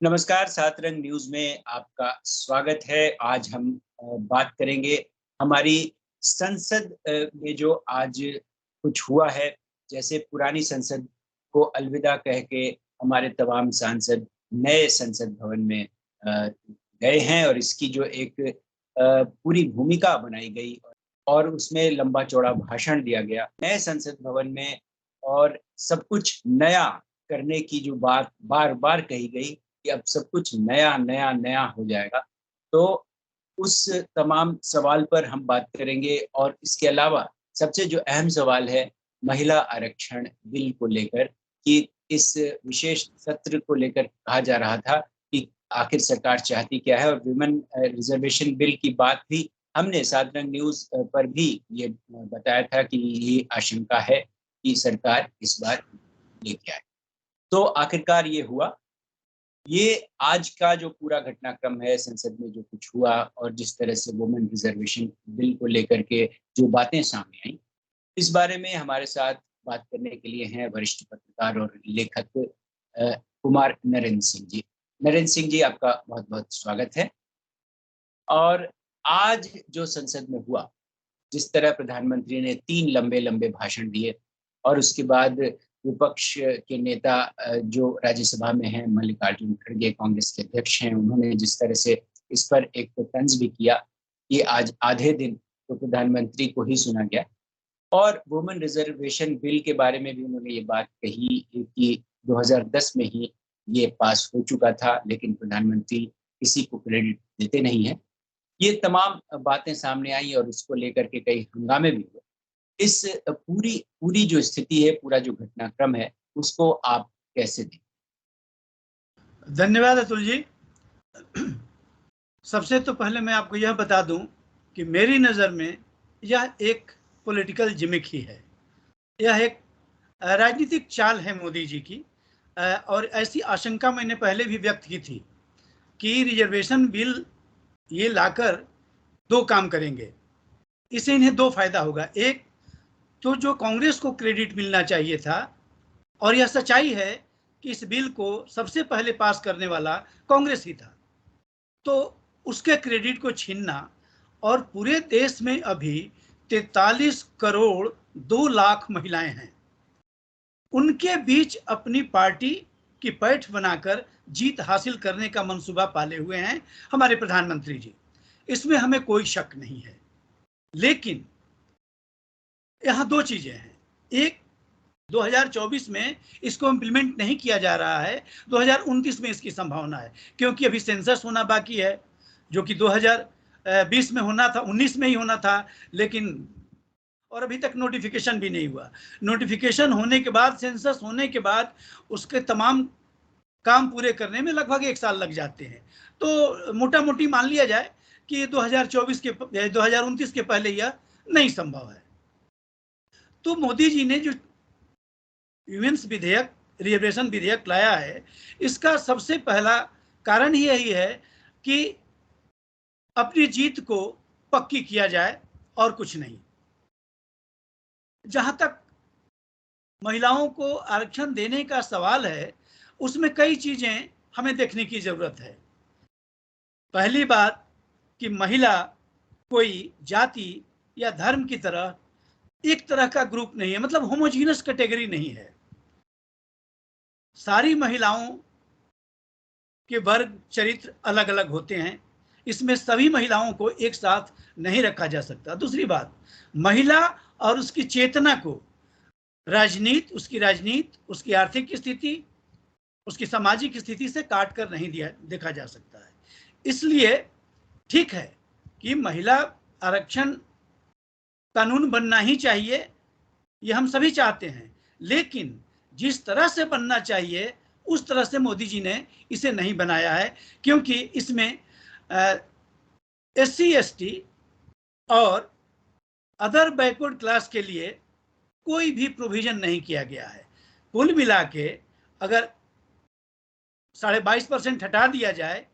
नमस्कार, सात रंग न्यूज़ में आपका स्वागत है। आज हम बात करेंगे हमारी संसद में जो आज कुछ हुआ है। जैसे पुरानी संसद को अलविदा कह के हमारे तमाम सांसद नए संसद भवन में गए हैं और इसकी जो एक पूरी भूमिका बनाई गई और उसमें लंबा-चौड़ा भाषण दिया गया। नए संसद भवन में और सब कुछ नया करने की जो बात बार-बार कही गई कि अब सब कुछ नया, नया, नया हो जाएगा। तो उस तमाम सवाल पर हम बात करेंगे और इसके अलावा सबसे जो अहम सवाल है, महिला आरक्षण बिल को लेकर कि इस विशेष सत्र को लेकर कहा जा रहा था कि आखिर सरकार चाहती क्या है और विमेन रिजर्वेशन बिल की बात भी हमने सात रंग न्यूज़ पर भी ये बताया था कि ये आशंका है कि सरकार इस बार लेके आए। तो आखिरकार ये हुआ। ये आज का जो पूरा घटनाक्रम है संसद में जो कुछ हुआ और जिस तरह से वुमेन रिजर्वेशन बिल को लेकर के जो बातें सामने आई, इस बारे में हमारे साथ बात करने के लिए हैं वरिष्ठ पत्रकार और लेखक कुमार नरेंद्र सिंह जी। नरेंद्र सिंह जी, आपका बहुत-बहुत स्वागत है। और आज जो संसद में हुआ, जिस तरह प्रधानमंत्री ने 3 लंबे-लंबे भाषण दिए और उसके बाद विपक्ष के नेता जो राज्यसभा में हैं, मल्लिकार्जुन खड़गे कांग्रेस के अध्यक्ष हैं, उन्होंने जिस तरह से इस पर एक तंज़ भी किया कि आज आधे दिन तो प्रधानमंत्री को ही सुना गया। और वुमेन रिजर्वेशन बिल के बारे में भी उन्होंने ये बात कही कि 2010 में ही ये पास हो चुका था, लेकिन प्रधानमंत्री किसी को क्रेडिट देते नहीं हैं। ये तमाम बातें सामने आई और उसको लेकर के कई हंगामे भी हुए। इस पूरी पूरी जो स्थिति है, पूरा जो घटनाक्रम है, उसको आप कैसे देखें? धन्यवाद अतुल जी। सबसे तो पहले मैं आपको यह बता दूं कि मेरी नज़र में यह एक पॉलिटिकल जिमिक ही है। यह एक राजनीतिक चाल है मोदी जी की। और ऐसी आशंका मैंने पहले भी व्यक्त की थी कि रिजर्वेशन बिल ये लाकर दो काम करेंगे। इससे इन्हें दो फायदा होगा। एक तो जो कांग्रेस को क्रेडिट मिलना चाहिए था, और यह सच्चाई है कि इस बिल को सबसे पहले पास करने वाला कांग्रेस ही था, तो उसके क्रेडिट को छीनना। और पूरे देश में अभी 43 करोड़ 2 लाख महिलाएं हैं, उनके बीच अपनी पार्टी की पैठ बनाकर जीत हासिल करने का मंसूबा पाले हुए हैं हमारे प्रधानमंत्री जी। इसमें हमें कोई शक नहीं है। लेकिन यहां दो चीजें हैं। एक, 2024 में इसको इम्प्लीमेंट नहीं किया जा रहा है, 2029 में इसकी संभावना है, क्योंकि अभी सेंसस होना बाकी है, जो कि 2020 में होना था, 19 में ही होना था, लेकिन और अभी तक नोटिफिकेशन भी नहीं हुआ। नोटिफिकेशन होने के बाद, सेंसस होने के बाद उसके तमाम काम पूरे करने में लगभग 1 साल लग जाते हैं। तो मोटा मोटी मान लिया जाए कि 2029 के पहले यह नहीं संभव है। तो मोदी जी ने जो ह्यूमन्स विधेयक, रिजर्वेशन विधेयक लाया है, इसका सबसे पहला कारण ही यही है कि अपनी जीत को पक्की किया जाए और कुछ नहीं। जहां तक महिलाओं को आरक्षण देने का सवाल है, उसमें कई चीजें हमें देखने की जरूरत है। पहली बात कि महिला कोई जाति या धर्म की तरह एक तरह का ग्रुप नहीं है, मतलब होमोजीनियस कैटेगरी नहीं है। सारी महिलाओं के वर्ग चरित्र अलग अलग होते हैं, इसमें सभी महिलाओं को एक साथ नहीं रखा जा सकता। दूसरी बात, महिला और उसकी चेतना को राजनीति, उसकी आर्थिक स्थिति, उसकी सामाजिक स्थिति से काट कर नहीं देखा जा सकता है। इसलिए ठीक है कि महिला आरक्षण कानून बनना ही चाहिए, ये हम सभी चाहते हैं, लेकिन जिस तरह से बनना चाहिए उस तरह से मोदी जी ने इसे नहीं बनाया है, क्योंकि इसमें SC ST और अदर बैकवर्ड क्लास के लिए कोई भी प्रोविजन नहीं किया गया है। कुल मिला के अगर 22.5% हटा दिया जाए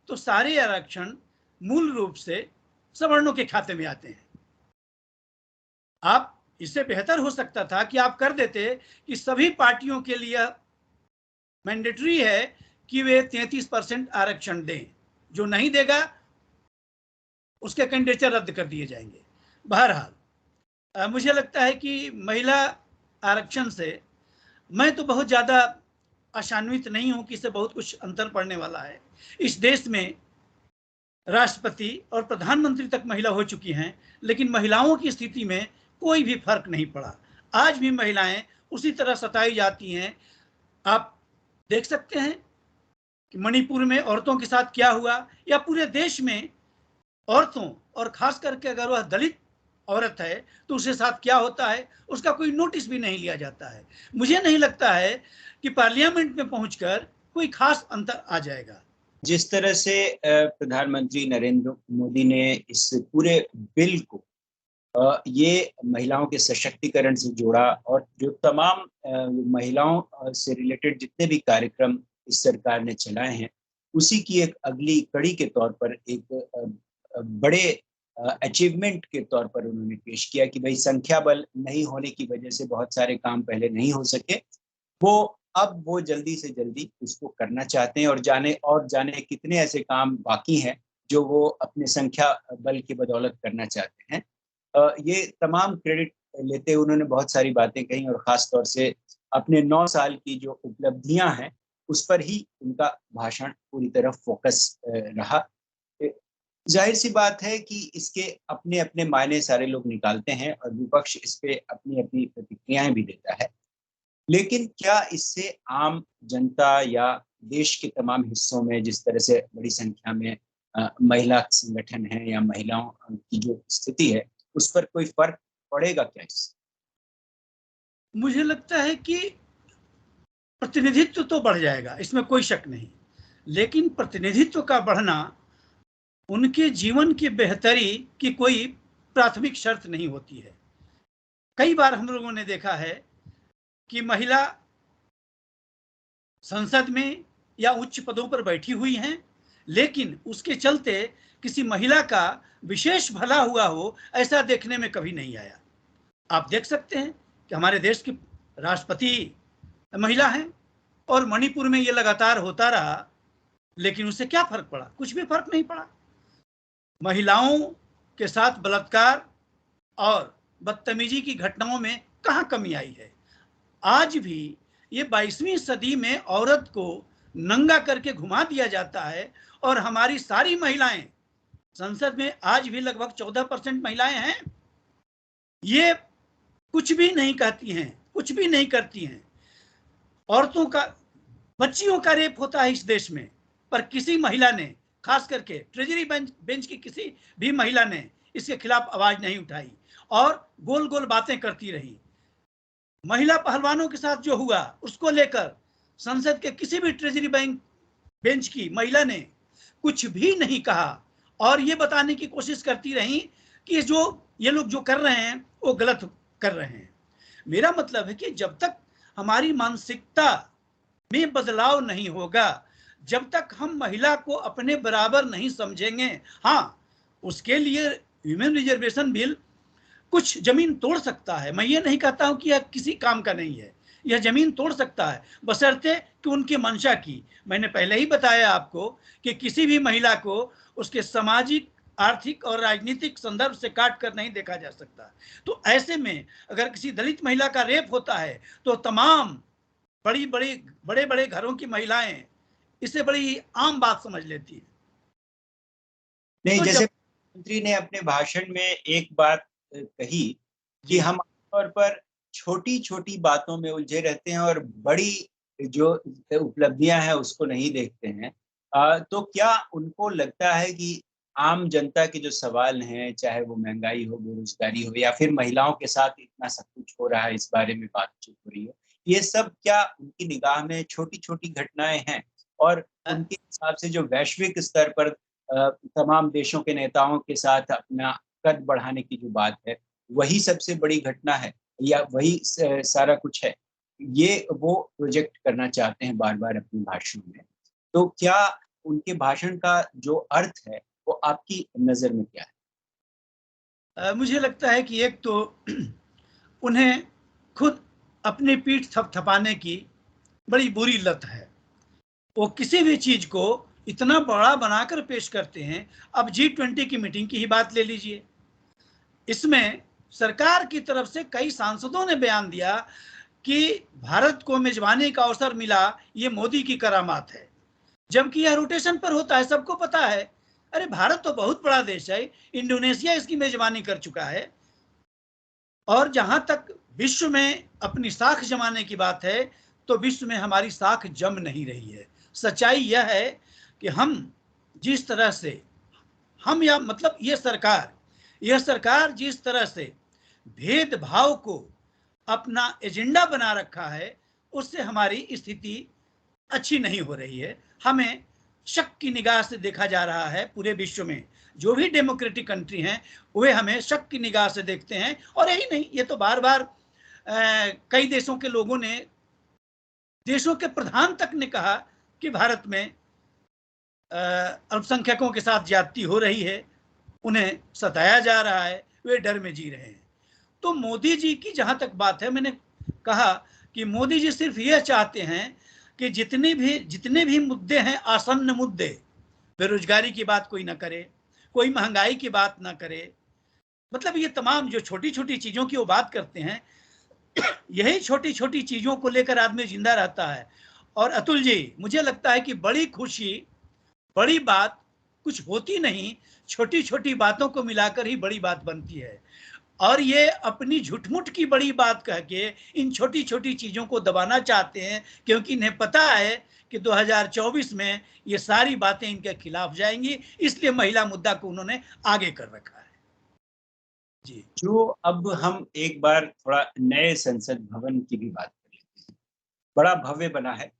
तो सारे आरक्षण मूल रूप से सवर्णों के खाते में आते हैं। आप, इससे बेहतर हो सकता था कि आप कर देते कि सभी पार्टियों के लिए मैंडेटरी है कि वे 33% आरक्षण दें। जो नहीं देगा उसके कैंडिडेचर रद्द कर दिए जाएंगे। बहरहाल मुझे लगता है कि महिला आरक्षण से मैं तो बहुत ज़्यादा आशान्वित नहीं हूं कि इससे बहुत कुछ अंतर पड़ने वाला है। इस देश में राष्ट्रपति और प्रधानमंत्री तक महिला हो चुकी हैं, लेकिन महिलाओं की स्थिति में कोई भी फर्क नहीं पड़ा। आज भी महिलाएं उसी तरह सताई जाती हैं। आप देख सकते हैं कि मणिपुर में औरतों के साथ क्या हुआ, या पूरे देश में औरतों, और खास करके अगर वह दलित औरत है तो उसके साथ क्या होता है, उसका कोई नोटिस भी नहीं लिया जाता है। मुझे नहीं लगता है कि पार्लियामेंट में पहुंचकर कोई खास अंतर आ जाएगा। जिस तरह से प्रधानमंत्री नरेंद्र मोदी ने इस पूरे बिल को ये महिलाओं के सशक्तिकरण से जोड़ा, और जो तमाम महिलाओं से रिलेटेड जितने भी कार्यक्रम इस सरकार ने चलाए हैं, उसी की एक अगली कड़ी के तौर पर एक बड़े अचीवमेंट के तौर पर उन्होंने पेश किया कि भाई संख्या बल नहीं होने की वजह से बहुत सारे काम पहले नहीं हो सके, वो अब वो जल्दी से जल्दी उसको करना चाहते हैं, और जाने कितने ऐसे काम बाकी हैं जो वो अपने संख्या बल की बदौलत करना चाहते हैं। ये तमाम क्रेडिट लेते हुए उन्होंने बहुत सारी बातें कही, और ख़ास तौर से अपने 9 साल की जो उपलब्धियां हैं उस पर ही उनका भाषण पूरी तरह फोकस रहा। जाहिर सी बात है कि इसके अपने अपने मायने सारे लोग निकालते हैं और विपक्ष इस पे अपनी अपनी प्रतिक्रियाएं भी देता है, लेकिन क्या इससे आम जनता या देश के तमाम हिस्सों में जिस तरह से बड़ी संख्या में महिला संगठन है या महिलाओं की जो स्थिति है उस पर कोई फर्क पड़ेगा क्या इससे? मुझे लगता है कि प्रतिनिधित्व तो बढ़ जाएगा, इसमें कोई शक नहीं, लेकिन प्रतिनिधित्व का बढ़ना उनके जीवन की बेहतरी की कोई प्राथमिक शर्त नहीं होती है। कई बार हम लोगों ने देखा है कि महिला संसद में या उच्च पदों पर बैठी हुई हैं, लेकिन उसके चलते किसी महिला का विशेष भला हुआ हो, ऐसा देखने में कभी नहीं आया। आप देख सकते हैं कि हमारे देश की राष्ट्रपति महिला हैं, और मणिपुर में ये लगातार होता रहा, लेकिन उससे क्या फर्क पड़ा? कुछ भी फर्क नहीं पड़ा। महिलाओं के साथ बलात्कार और बदतमीजी की घटनाओं में कहाँ कमी आई है? आज भी ये 22वीं सदी में औरत को नंगा करके घुमा दिया जाता है, और हमारी सारी महिलाएं संसद में आज भी लगभग 14% महिलाएं हैं। ये कुछ भी नहीं कहती हैं, कुछ भी नहीं करती हैं। औरतों का, बच्चियों का रेप होता है इस देश में, पर किसी महिला ने, खास करके ट्रेजरी बेंच की किसी भी महिला ने इसके खिलाफ आवाज नहीं उठाई और गोल गोल बातें करती रही। महिला पहलवानों के साथ जो हुआ उसको लेकर संसद के किसी भी ट्रेजरी बेंच की महिला ने कुछ भी नहीं कहा, और ये बताने की कोशिश करती रही कि जो ये लोग जो कर रहे हैं वो गलत कर रहे हैं। मेरा मतलब है कि जब तक हमारी मानसिकता में बदलाव नहीं होगा, जब तक हम महिला को अपने बराबर नहीं समझेंगे, हाँ, उसके लिए ह्यूमन रिजर्वेशन बिल कुछ जमीन तोड़ सकता है। मैं ये नहीं कहता हूं कि यह किसी काम का नहीं है, यह जमीन तोड़ सकता है, बशर्ते कि उनकी मंशा की। मैंने पहले ही बताया आपको कि किसी भी महिला को उसके सामाजिक, आर्थिक और राजनीतिक संदर्भ से काट कर नहीं देखा जा सकता। तो ऐसे में अगर किसी दलित महिला का रेप होता है तो तमाम बड़े बड़े घरों की महिलाएं इसे बड़ी आम बात समझ लेती है। नहीं, तो जैसे मंत्री ने अपने भाषण में एक बात कही कि हम आमतौर पर छोटी छोटी बातों में उलझे रहते हैं और बड़ी जो उपलब्धियां हैं उसको नहीं देखते हैं। तो क्या उनको लगता है कि आम जनता के जो सवाल हैं, चाहे वो महंगाई हो, बेरोजगारी हो, या फिर महिलाओं के साथ इतना सब कुछ हो रहा है, इस बारे में बातचीत हो रही है, ये सब क्या उनकी निगाह में छोटी छोटी घटनाएं हैं? और उनके हिसाब से जो वैश्विक स्तर पर तमाम देशों के नेताओं के साथ अपना कद बढ़ाने की जो बात है, वही सबसे बड़ी घटना है, या वही सारा कुछ है? ये वो प्रोजेक्ट करना चाहते हैं बार-बार अपने भाषण में। तो क्या उनके भाषण का जो अर्थ है, वो आपकी नज़र में क्या है? मुझे लगता है कि एक तो उन्हें खुद अपनी पीठ थपथपाने की बड़ी बुरी लत है। वो किसी भी चीज को इतना बड़ा बनाकर पेश करते हैं। अब G20 की मीटिंग की ही बात ले लीजिए, इसमें सरकार की तरफ से कई सांसदों ने बयान दिया कि भारत को मेजबानी का अवसर मिला, ये मोदी की करामात है, जबकि यह रोटेशन पर होता है, सबको पता है। अरे भारत तो बहुत बड़ा देश है, इंडोनेशिया इसकी मेजबानी कर चुका है, और जहां तक विश्व में अपनी साख जमाने की बात है तो विश्व में हमारी साख जम नहीं रही है। सच्चाई यह है कि हम जिस तरह से हम या मतलब यह सरकार जिस तरह से भेदभाव को अपना एजेंडा बना रखा है, उससे हमारी स्थिति अच्छी नहीं हो रही है। हमें शक की निगाह से देखा जा रहा है। पूरे विश्व में जो भी डेमोक्रेटिक कंट्री हैं वे हमें शक की निगाह से देखते हैं। और यही नहीं, ये तो बार बार कई देशों के लोगों ने, देशों के प्रधान तक ने कहा कि भारत में अल्पसंख्यकों के साथ ज्यादती हो रही है, उन्हें सताया जा रहा है, वे डर में जी रहे हैं। तो मोदी जी की जहां तक बात है, मैंने कहा कि मोदी जी सिर्फ यह चाहते हैं कि जितने भी मुद्दे हैं, आसन्न मुद्दे, बेरोजगारी की बात कोई ना करे, कोई महंगाई की बात ना करे, मतलब ये तमाम जो छोटी छोटी चीजों की वो बात करते हैं, यही छोटी छोटी चीजों को लेकर आदमी जिंदा रहता है। और अतुल जी, मुझे लगता है कि बड़ी खुशी, बड़ी बात कुछ होती नहीं, छोटी छोटी बातों को मिलाकर ही बड़ी बात बनती है। और ये अपनी झुठमुठ की बड़ी बात कह के इन छोटी छोटी चीजों को दबाना चाहते हैं, क्योंकि इन्हें पता है कि 2024 में ये सारी बातें इनके खिलाफ जाएंगी, इसलिए महिला मुद्दा को उन्होंने आगे कर रखा है। जी, जो अब हम एक बार थोड़ा नए संसद भवन की भी बात कर लेते हैं। बड़ा भव्य बना है,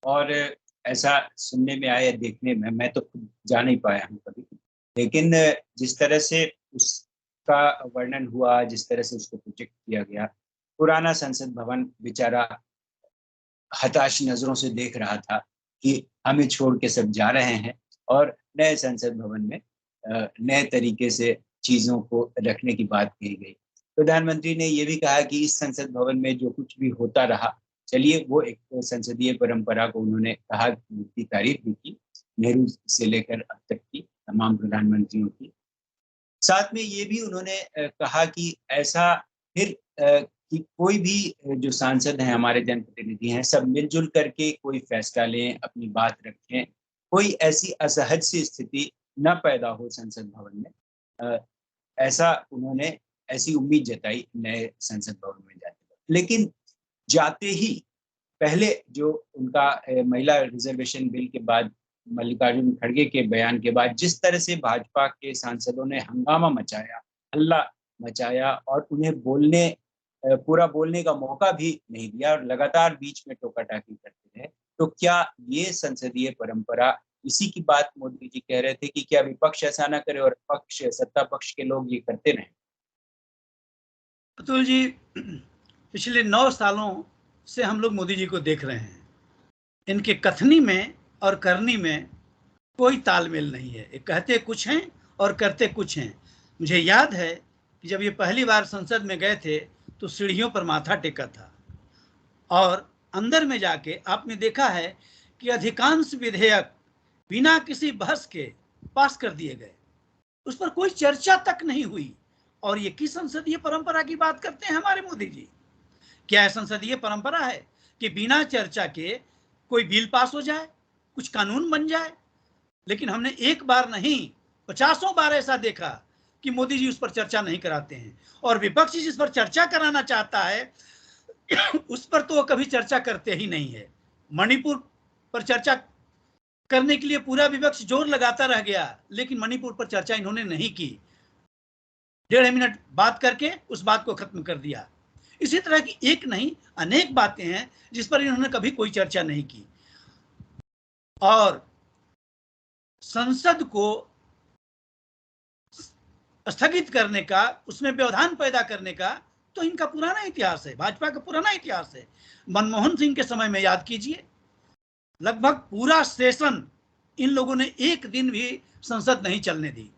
और ऐसा सुनने में आया, देखने में, मैं तो खुद जा नहीं पाया हूँ कभी, लेकिन जिस तरह से उसका वर्णन हुआ, जिस तरह से उसको प्रोजेक्ट किया गया, पुराना संसद भवन बेचारा हताश नजरों से देख रहा था कि हमें छोड़ के सब जा रहे हैं, और नए संसद भवन में नए तरीके से चीजों को रखने की बात कही गई। प्रधानमंत्री ने ये भी कहा कि इस संसद भवन में जो कुछ भी होता रहा, चलिए, वो एक संसदीय परंपरा को उन्होंने कहा, की तारीफ भी की, नेहरू से लेकर अब तक की तमाम प्रधानमंत्रियों की। साथ में ये भी उन्होंने कहा कि ऐसा फिर कि कोई भी जो सांसद हैं, हमारे जनप्रतिनिधि हैं, सब मिलजुल करके कोई फैसला लें, अपनी बात रखें, कोई ऐसी असहज सी स्थिति न पैदा हो संसद भवन में। ऐसा उन्होंने ऐसी उम्मीद जताई नए संसद भवन में जाते वक़्त। लेकिन जाते ही पहले जो उनका महिला रिजर्वेशन बिल के बाद, मल्लिकार्जुन खड़गे के बयान के बाद, जिस तरह से भाजपा के सांसदों ने हंगामा मचाया, हल्ला मचाया, और उन्हें पूरा बोलने का मौका भी नहीं दिया, और लगातार बीच में टोका-टाकी करते रहे। तो क्या ये संसदीय परंपरा, इसी की बात मोदी जी कह रहे थे कि क्या विपक्ष ऐसा ना करे और सत्ता पक्ष के लोग ये करते रहें? अतुल जी, पिछले 9 सालों से हम लोग मोदी जी को देख रहे हैं। इनके कथनी में और करनी में कोई तालमेल नहीं है। ये कहते कुछ हैं और करते कुछ हैं। मुझे याद है कि जब ये पहली बार संसद में गए थे तो सीढ़ियों पर माथा टेका था, और अंदर में जाके आपने देखा है कि अधिकांश विधेयक बिना किसी बहस के पास कर दिए गए, उस पर कोई चर्चा तक नहीं हुई। और ये किस संसदीय परंपरा की बात करते हैं हमारे मोदी जी? क्या है संसदीय परंपरा है कि बिना चर्चा के कोई बिल पास हो जाए, कुछ कानून बन जाए? लेकिन हमने एक बार नहीं, 50 बार ऐसा देखा कि मोदी जी उस पर चर्चा नहीं कराते हैं, और विपक्ष जिस पर चर्चा कराना चाहता है उस पर तो वो कभी चर्चा करते ही नहीं है। मणिपुर पर चर्चा करने के लिए पूरा विपक्ष जोर लगाता रह गया, लेकिन मणिपुर पर चर्चा इन्होंने नहीं की। 1.5 मिनट बात करके उस बात को खत्म कर दिया। इसी तरह की एक नहीं, अनेक बातें हैं जिस पर इन्होंने कभी कोई चर्चा नहीं की। और संसद को स्थगित करने का, उसमें व्यवधान पैदा करने का तो इनका पुराना इतिहास है, भाजपा का पुराना इतिहास है। मनमोहन सिंह के समय में याद कीजिए, लगभग पूरा सेशन इन लोगों ने एक दिन भी संसद नहीं चलने दी।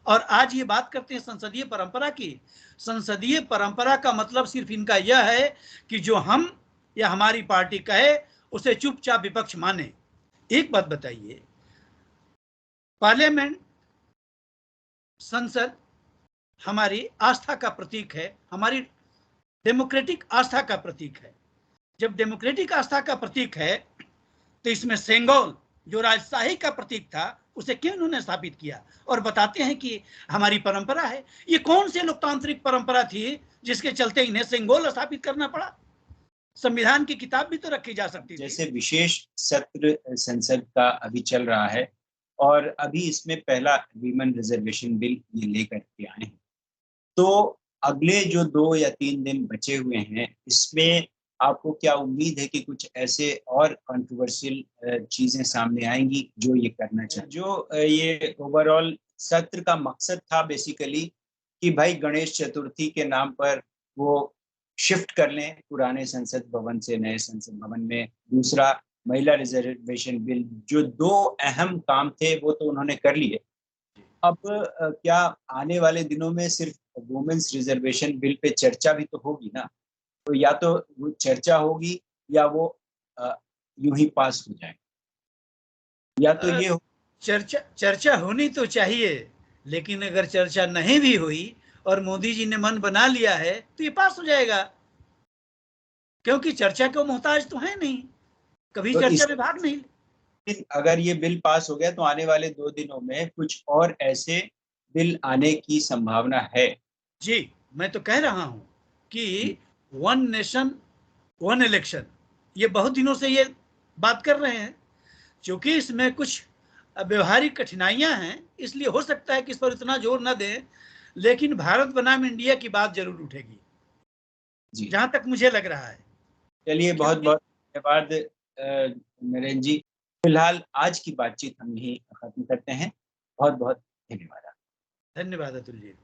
और आज ये बात करते हैं संसदीय परंपरा की। संसदीय परंपरा का मतलब सिर्फ इनका यह है कि जो हम या हमारी पार्टी कहे उसे चुपचाप विपक्ष माने। एक बात बताइए, पार्लियामेंट, संसद हमारी आस्था का प्रतीक है, हमारी डेमोक्रेटिक आस्था का प्रतीक है। जब डेमोक्रेटिक आस्था का प्रतीक है तो इसमें सेंगोल जो राजशाही का प्रतीक था उसे क्यों उन्होंने स्थापित किया? और बताते हैं कि हमारी परंपरा है। ये कौन सी लोकतांत्रिक परंपरा थी जिसके चलते इन्हें सेंगोल स्थापित करना पड़ा? संविधान की किताब भी तो रखी जा सकती थी। जैसे विशेष सत्र संसद का अभी चल रहा है और अभी इसमें पहला वीमेन रिजर्वेशन बिल ये लेकर के आए हैं। तो अगले जो 2 या 3 दिन बचे हुए हैं, इसमें आपको क्या उम्मीद है कि कुछ ऐसे और कंट्रोवर्शियल चीज़ें सामने आएँगी जो ये करना चाहें? जो ये ओवरऑल सत्र का मकसद था बेसिकली कि भाई गणेश चतुर्थी के नाम पर वो शिफ्ट कर लें पुराने संसद भवन से नए संसद भवन में। दूसरा महिला रिजर्वेशन बिल, जो 2 अहम काम थे वो तो उन्होंने कर लिए। अब क्या आने वाले दिनों में सिर्फ वुमेन्स रिजर्वेशन बिल पे चर्चा भी तो होगी ना? तो या तो वो चर्चा होगी या वो यूँ ही पास हो जाएगा। या तो ये चर्चा होनी तो चाहिए, लेकिन अगर चर्चा नहीं भी हुई और मोदी जी ने मन बना लिया है तो ये पास हो जाएगा, क्योंकि चर्चा को मोहताज तो है नहीं, कभी तो चर्चा में भाग नहीं। अगर ये बिल पास हो गया तो आने वाले 2 दिनों में कुछ और ऐसे बिल आने की संभावना है। जी, मैं तो कह रहा हूं कि वन नेशन वन इलेक्शन, ये बहुत दिनों से ये बात कर रहे हैं। क्योंकि इसमें कुछ व्यवहारिक कठिनाइयां हैं, इसलिए हो सकता है कि इस पर इतना जोर न दें, लेकिन भारत बनाम इंडिया की बात जरूर उठेगी, जहां तक मुझे लग रहा है। चलिए, बहुत-बहुत धन्यवाद नरेंद्र जी। फिलहाल आज की बातचीत हम यहीं खत्म करते हैं। बहुत-बहुत धन्यवाद। धन्यवाद अतुल जी।